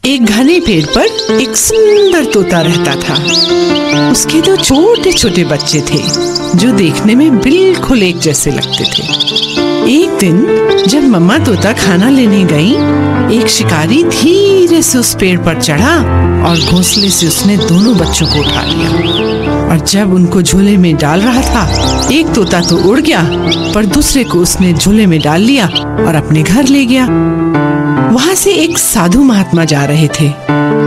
एक घने पेड़ पर एक सुंदर तोता रहता था। उसके दो छोटे छोटे बच्चे थे जो देखने में बिल्कुल एक जैसे लगते थे। एक दिन जब मम्मा तोता खाना लेने गई, एक शिकारी धीरे से उस पेड़ पर चढ़ा और घोंसले से उसने दोनों बच्चों को उठा लिया। और जब उनको झोले में डाल रहा था, एक तोता तो उड़ गया, पर दूसरे को उसने झोले में डाल लिया और अपने घर ले गया। वहाँ से एक साधु महात्मा जा रहे थे।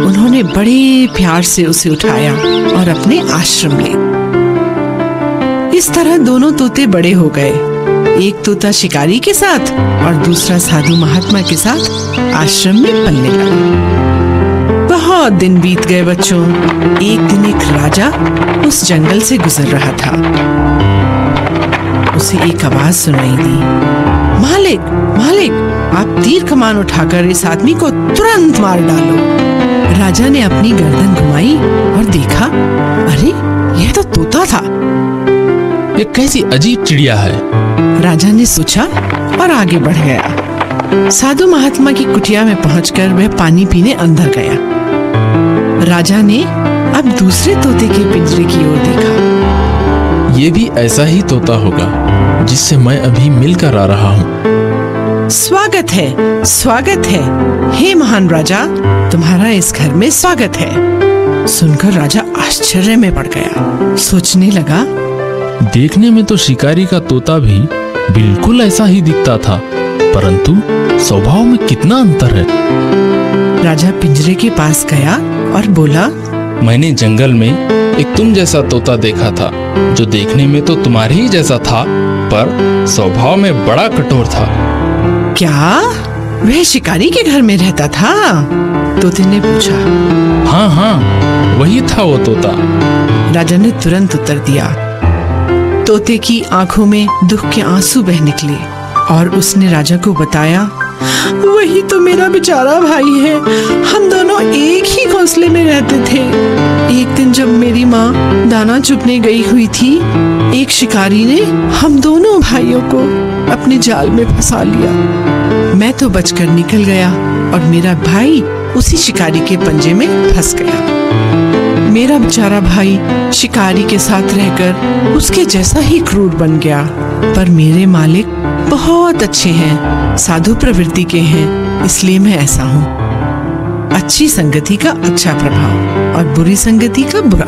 उन्होंने बड़े प्यार से उसे उठाया और अपने आश्रम ले। इस तरह दोनों तोते बड़े हो गए, एक तोता शिकारी के साथ और दूसरा साधु महात्मा के साथ आश्रम में पलने लगा। बहुत दिन बीत गए बच्चों। एक दिन एक राजा उस जंगल से गुजर रहा था। उसे एक आवाज सुनाई दी, मालिक मालिक, आप तीर कमान उठाकर इस आदमी को तुरंत मार डालो। राजा ने अपनी गर्दन घुमाई और देखा, अरे यह तो तोता था। ये कैसी अजीब चिड़िया है, राजा ने सोचा और आगे बढ़ गया। साधु महात्मा की कुटिया में पहुंचकर वह पानी पीने अंदर गया। राजा ने अब दूसरे तोते के पिंजरे की ओर देखा। ये भी ऐसा ही तोता होगा जिससे मैं अभी मिलकर आ रहा हूँ। स्वागत है, हे महान राजा, तुम्हारा इस घर में स्वागत है। सुनकर राजा आश्चर्य में पड़ गया। सोचने लगा, देखने में तो शिकारी का तोता भी बिल्कुल ऐसा ही दिखता था, परंतु स्वभाव में कितना अंतर है। राजा पिंजरे के पास गया और बोला, मैंने जंगल में एक तुम जैसा तोता देखा था, जो देखने में तो तुम्हारे ही जैसा था, पर स्वभाव में बड़ा कठोर था। क्या वह शिकारी के घर में रहता था? तोते ने पूछा। हाँ, वही था वो तोता। राजा ने तुरंत उत्तर दिया। तोते की आंखों में दुख के आंसू बह निकले और उसने राजा को बताया, वही तो मेरा बेचारा भाई है। हम दोनों एक ही घोंसले में रहते थे। एक दिन जब मेरी माँ दाना चुगने गई हुई थी, एक शिकारी ने हम दोनों भाइयों को अपने जाल में फंसा लिया। मैं तो बचकर निकल गया और मेरा भाई उसी शिकारी के पंजे में फंस गया। मेरा बेचारा भाई शिकारी के साथ रहकर उसके जैसा ही क्रूर बन गया, पर मेरे मालिक बहुत अच्छे हैं, साधु प्रवृत्ति के हैं, इसलिए मैं ऐसा हूँ। अच्छी संगति का अच्छा प्रभाव और बुरी संगति का बुरा।